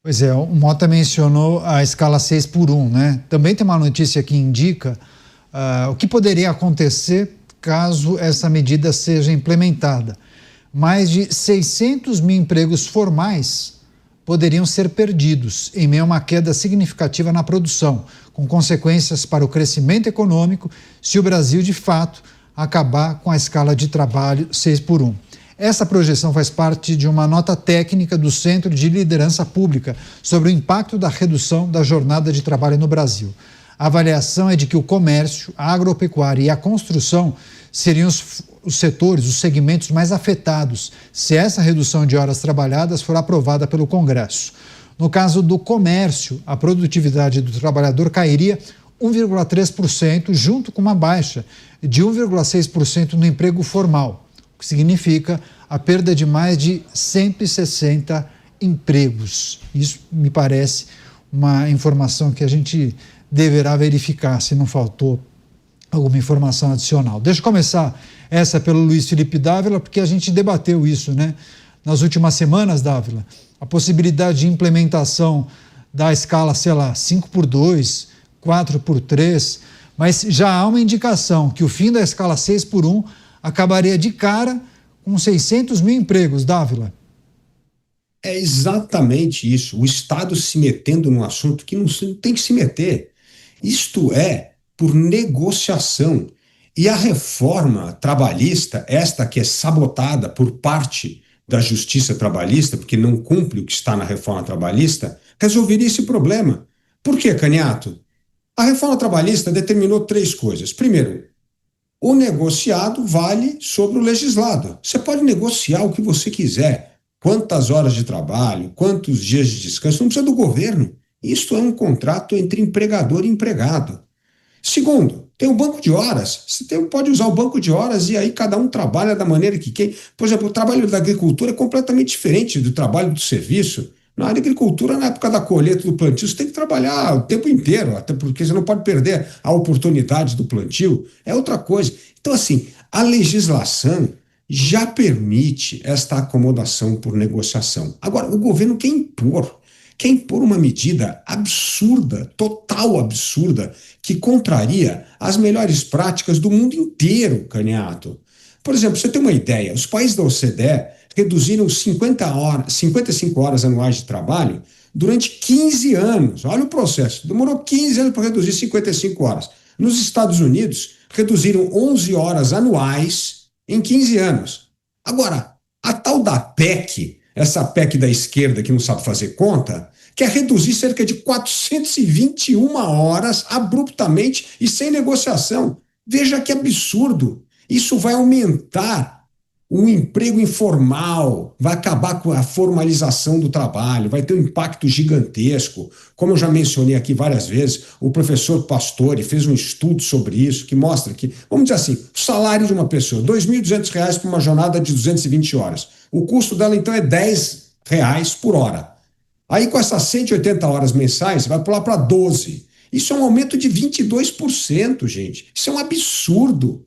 Pois é, o Mota mencionou a escala 6 por 1, né? Também tem uma notícia que indica o que poderia acontecer caso essa medida seja implementada. Mais de 600 mil empregos formais poderiam ser perdidos em meio a uma queda significativa na produção, com consequências para o crescimento econômico se o Brasil, de fato, acabar com a escala de trabalho 6 por 1. Essa projeção faz parte de uma nota técnica do Centro de Liderança Pública sobre o impacto da redução da jornada de trabalho no Brasil. A avaliação é de que o comércio, a agropecuária e a construção seriam os setores, os segmentos mais afetados se essa redução de horas trabalhadas for aprovada pelo Congresso. No caso do comércio, a produtividade do trabalhador cairia 1,3%, junto com uma baixa de 1,6% no emprego formal, o que significa a perda de mais de 160 empregos. Isso me parece uma informação que a gente deverá verificar se não faltou alguma informação adicional. Deixa eu começar essa pelo Luiz Felipe Dávila, porque a gente debateu isso, né? Nas últimas semanas, Dávila, a possibilidade de implementação da escala, sei lá, 5 por 2, 4 por 3, mas já há uma indicação que o fim da escala 6 por 1 acabaria de cara com 600 mil empregos, Dávila. É exatamente isso, o Estado se metendo num assunto que não tem que se meter. Isto é por negociação. E a reforma trabalhista, esta que é sabotada por parte da Justiça Trabalhista, porque não cumpre o que está na reforma trabalhista, resolveria esse problema. Por quê, Caniato? A reforma trabalhista determinou 3 coisas. Primeiro, o negociado vale sobre o legislado. Você pode negociar o que você quiser, quantas horas de trabalho, quantos dias de descanso, não precisa do governo. Isto é um contrato entre empregador e empregado. Segundo, tem o banco de horas. Você pode usar o banco de horas e aí cada um trabalha da maneira que quer. Por exemplo, o trabalho da agricultura é completamente diferente do trabalho do serviço. Na agricultura, na época da colheita do plantio, você tem que trabalhar o tempo inteiro, até porque você não pode perder a oportunidade do plantio. É outra coisa. Então, assim, a legislação já permite esta acomodação por negociação. Agora, o governo quer impor uma medida absurda, total absurda, que contraria as melhores práticas do mundo inteiro, Caniato. Por exemplo, você tem uma ideia, os países da OCDE reduziram 55 horas anuais de trabalho durante 15 anos. Olha o processo, demorou 15 anos para reduzir 55 horas. Nos Estados Unidos, reduziram 11 horas anuais em 15 anos. Agora, a tal da PEC, essa PEC da esquerda que não sabe fazer conta, quer reduzir cerca de 421 horas abruptamente e sem negociação. Veja que absurdo. Isso vai aumentar o emprego informal, vai acabar com a formalização do trabalho, vai ter um impacto gigantesco. Como eu já mencionei aqui várias vezes, o professor Pastore fez um estudo sobre isso que mostra que, vamos dizer assim, o salário de uma pessoa, R$ 2.200 por uma jornada de 220 horas. O custo dela, então, é R$ 10 por hora. Aí, com essas 180 horas mensais, vai pular para 12. Isso é um aumento de 22%, gente. Isso é um absurdo.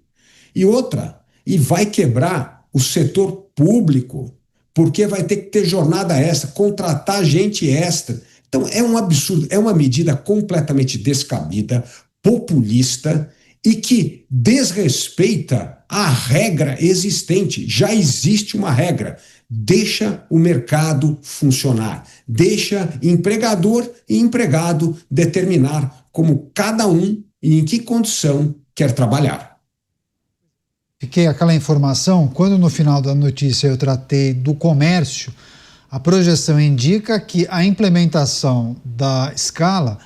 E vai quebrar o setor público, porque vai ter que ter jornada extra, contratar gente extra. Então, é um absurdo, é uma medida completamente descabida, populista e que desrespeita a regra existente. Já existe uma regra. Deixa o mercado funcionar. Deixa empregador e empregado determinar como cada um e em que condição quer trabalhar. Fiquei aquela informação, quando no final da notícia eu tratei do comércio, a projeção indica que a implementação da escala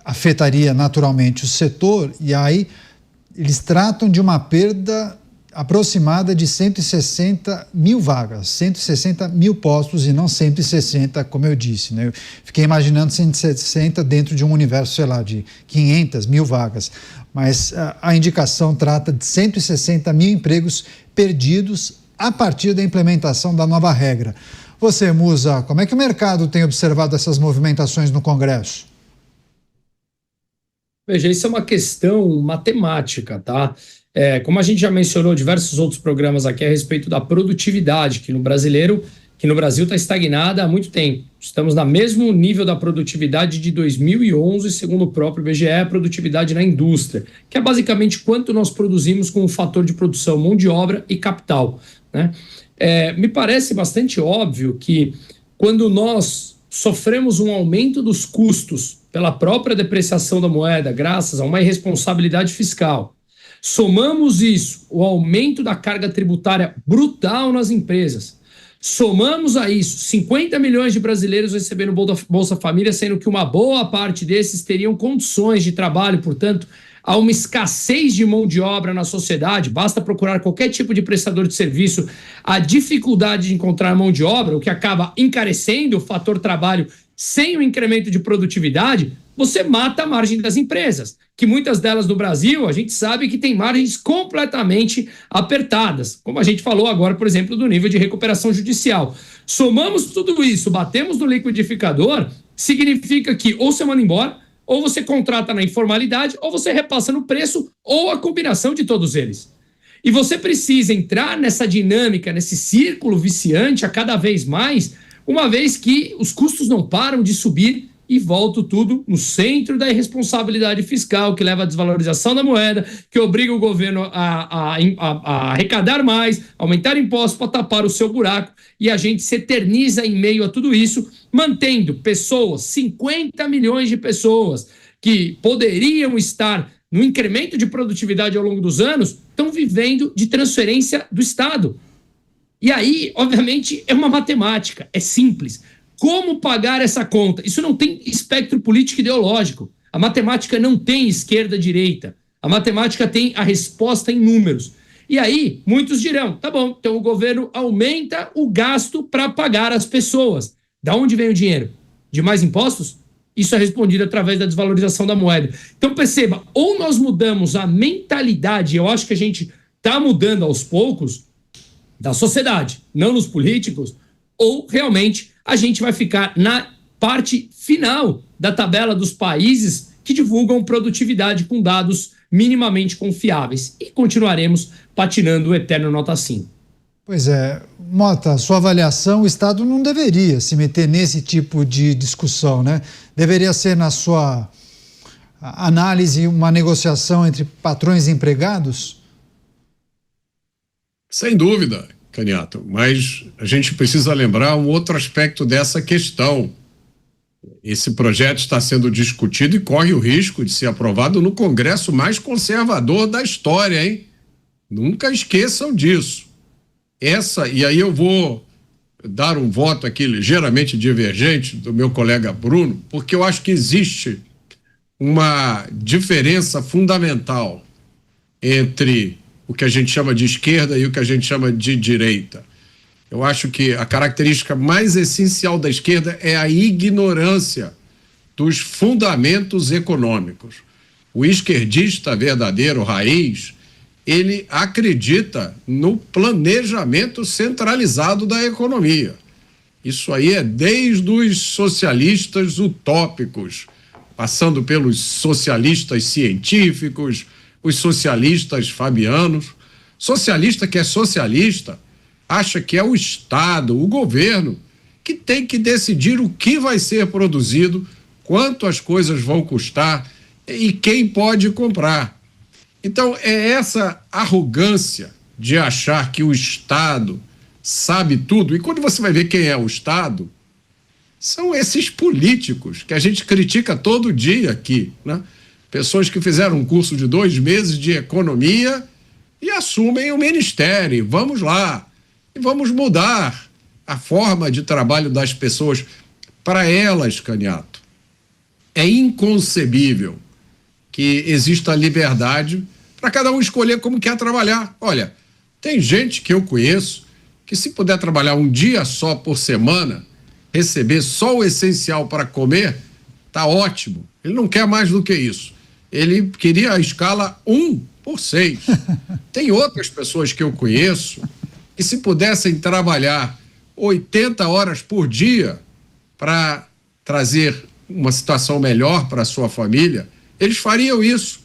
afetaria naturalmente o setor, e aí eles tratam de uma perda aproximada de 160 mil vagas, 160 mil postos e não 160, como eu disse, né? Eu fiquei imaginando 160 dentro de um universo, sei lá, de 500 mil vagas, mas a indicação trata de 160 mil empregos perdidos a partir da implementação da nova regra. Você, Musa, como é que o mercado tem observado essas movimentações no Congresso? Veja, isso é uma questão matemática, tá? Como a gente já mencionou diversos outros programas aqui a respeito da produtividade, que no brasileiro, que no Brasil está estagnada há muito tempo. Estamos no mesmo nível da produtividade de 2011, segundo o próprio IBGE, a produtividade na indústria, que é basicamente quanto nós produzimos com o fator de produção, mão de obra e capital, né? Me parece bastante óbvio que quando nós sofremos um aumento dos custos pela própria depreciação da moeda, graças a uma irresponsabilidade fiscal, somamos isso, o aumento da carga tributária brutal nas empresas, somamos a isso 50 milhões de brasileiros recebendo Bolsa Família, sendo que uma boa parte desses teriam condições de trabalho, portanto, há uma escassez de mão de obra na sociedade, basta procurar qualquer tipo de prestador de serviço, a dificuldade de encontrar mão de obra, o que acaba encarecendo o fator trabalho sem o incremento de produtividade, você mata a margem das empresas, que muitas delas no Brasil, a gente sabe que tem margens completamente apertadas, como a gente falou agora, por exemplo, do nível de recuperação judicial. Somamos tudo isso, batemos no liquidificador, significa que ou você manda embora, ou você contrata na informalidade, ou você repassa no preço, ou a combinação de todos eles. E você precisa entrar nessa dinâmica, nesse círculo viciante a cada vez mais, uma vez que os custos não param de subir e volta tudo no centro da irresponsabilidade fiscal, que leva à desvalorização da moeda, que obriga o governo a arrecadar mais, aumentar impostos para tapar o seu buraco, e a gente se eterniza em meio a tudo isso, mantendo pessoas, 50 milhões de pessoas que poderiam estar no incremento de produtividade ao longo dos anos, estão vivendo de transferência do Estado. E aí, obviamente, é uma matemática, é simples. Como pagar essa conta? Isso não tem espectro político ideológico. A matemática não tem esquerda-direita. A matemática tem a resposta em números. E aí, muitos dirão, tá bom, então o governo aumenta o gasto para pagar as pessoas. Da onde vem o dinheiro? De mais impostos? Isso é respondido através da desvalorização da moeda. Então perceba, ou nós mudamos a mentalidade, eu acho que a gente está mudando aos poucos, da sociedade, não nos políticos, ou realmente a gente vai ficar na parte final da tabela dos países que divulgam produtividade com dados minimamente confiáveis. E continuaremos patinando o eterno nota 5. Pois é. Mota, sua avaliação, o Estado não deveria se meter nesse tipo de discussão, né? Deveria ser, na sua análise, uma negociação entre patrões e empregados? Sem dúvida, Caniato, mas a gente precisa lembrar um outro aspecto dessa questão. Esse projeto está sendo discutido e corre o risco de ser aprovado no Congresso mais conservador da história, hein? Nunca esqueçam disso. E aí eu vou dar um voto aqui ligeiramente divergente do meu colega Bruno, porque eu acho que existe uma diferença fundamental entre o que a gente chama de esquerda e o que a gente chama de direita. Eu acho que a característica mais essencial da esquerda é a ignorância dos fundamentos econômicos. O esquerdista verdadeiro, raiz, ele acredita no planejamento centralizado da economia. Isso aí é desde os socialistas utópicos, passando pelos socialistas científicos, os socialistas fabianos. Socialista que é socialista acha que é o Estado, o governo, que tem que decidir o que vai ser produzido, quanto as coisas vão custar e quem pode comprar. Então, é essa arrogância de achar que o Estado sabe tudo. E quando você vai ver quem é o Estado, são esses políticos que a gente critica todo dia aqui, né? Pessoas que fizeram um curso de 2 meses de economia e assumem o ministério. Vamos lá. E vamos mudar a forma de trabalho das pessoas. Para elas, Caniato, é inconcebível que exista liberdade para cada um escolher como quer trabalhar. Olha, tem gente que eu conheço que, se puder trabalhar um dia só por semana, receber só o essencial para comer, tá ótimo. Ele não quer mais do que isso. Ele queria a escala 1/6. Tem outras pessoas que eu conheço que, se pudessem trabalhar 80 horas por dia para trazer uma situação melhor para a sua família, eles fariam isso.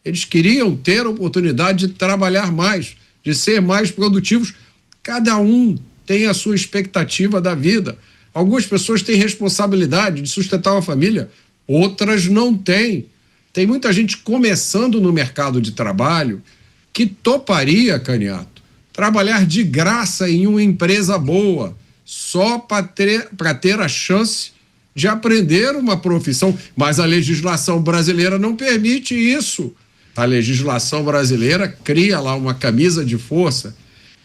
Eles queriam ter a oportunidade de trabalhar mais, de ser mais produtivos. Cada um tem a sua expectativa da vida. Algumas pessoas têm responsabilidade de sustentar uma família, outras não têm. Tem muita gente começando no mercado de trabalho que toparia, Caniato, trabalhar de graça em uma empresa boa, só para ter a chance de aprender uma profissão. Mas a legislação brasileira não permite isso. A legislação brasileira cria lá uma camisa de força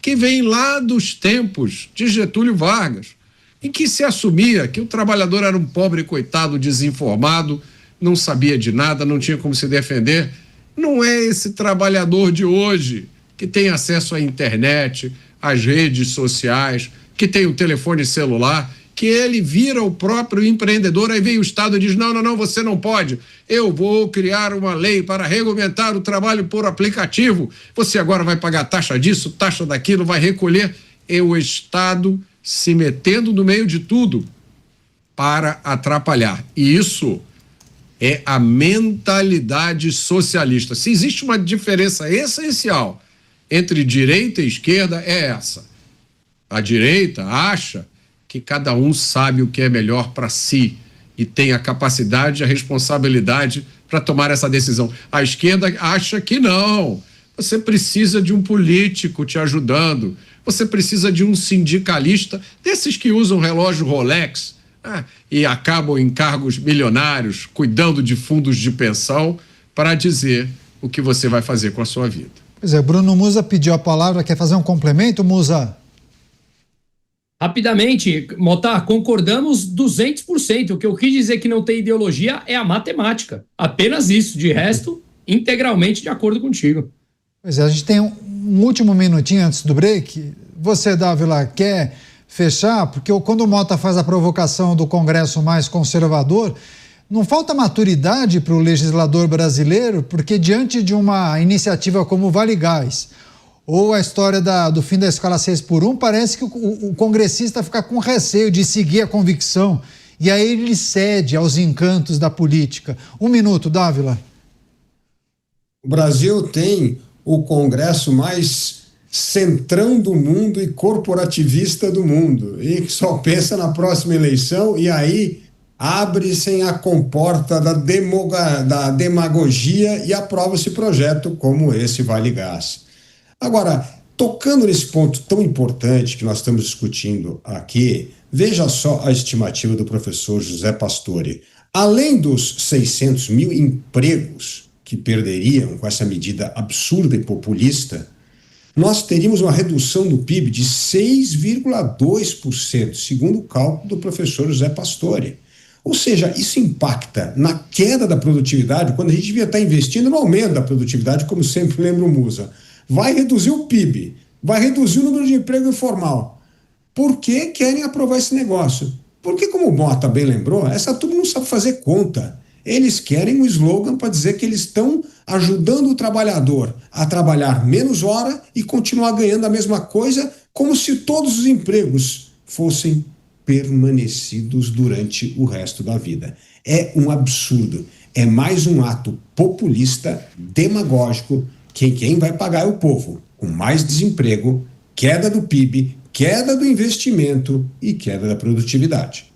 que vem lá dos tempos de Getúlio Vargas, em que se assumia que o trabalhador era um pobre coitado desinformado, não sabia de nada, não tinha como se defender. Não é esse trabalhador de hoje que tem acesso à internet, às redes sociais, que tem o telefone celular, que ele vira o próprio empreendedor. Aí vem o Estado e diz, não, você não pode. Eu vou criar uma lei para regulamentar o trabalho por aplicativo. Você agora vai pagar taxa disso, taxa daquilo, vai recolher. É o Estado se metendo no meio de tudo para atrapalhar. E isso é a mentalidade socialista. Se existe uma diferença essencial entre direita e esquerda, é essa. A direita acha que cada um sabe o que é melhor para si e tem a capacidade e a responsabilidade para tomar essa decisão. A esquerda acha que não. Você precisa de um político te ajudando. Você precisa de um sindicalista, desses que usam relógio Rolex, e acabam em cargos milionários, cuidando de fundos de pensão, para dizer o que você vai fazer com a sua vida. Pois é, Bruno Musa pediu a palavra, quer fazer um complemento, Musa? Rapidamente, Motar, concordamos 200%. O que eu quis dizer que não tem ideologia é a matemática. Apenas isso. De resto, integralmente de acordo contigo. Pois é, a gente tem um último minutinho antes do break. Você, Dávila, quer fechar? Porque quando o Mota faz a provocação do Congresso mais conservador, não falta maturidade para o legislador brasileiro, porque diante de uma iniciativa como o Vale Gás, ou a história do fim da escala 6x1, parece que o congressista fica com receio de seguir a convicção, e aí ele cede aos encantos da política. Um minuto, Dávila. O Brasil tem o Congresso mais centrão do mundo e corporativista do mundo, e só pensa na próxima eleição, e aí abre-se a comporta da demagogia e aprova esse projeto como esse Vale Gás. Agora, tocando nesse ponto tão importante que nós estamos discutindo aqui, veja só a estimativa do professor José Pastore. Além dos 600 mil empregos que perderiam com essa medida absurda e populista, nós teríamos uma redução do PIB de 6,2%, segundo o cálculo do professor José Pastore. Ou seja, isso impacta na queda da produtividade, quando a gente devia estar investindo no aumento da produtividade, como sempre lembra o Musa. Vai reduzir o PIB, vai reduzir o número de emprego informal. Por que querem aprovar esse negócio? Porque, como o Mota bem lembrou, essa turma não sabe fazer conta. Eles querem um slogan para dizer que eles estão ajudando o trabalhador a trabalhar menos hora e continuar ganhando a mesma coisa, como se todos os empregos fossem permanecidos durante o resto da vida. É um absurdo. É mais um ato populista, demagógico, que quem vai pagar é o povo, com mais desemprego, queda do PIB, queda do investimento e queda da produtividade.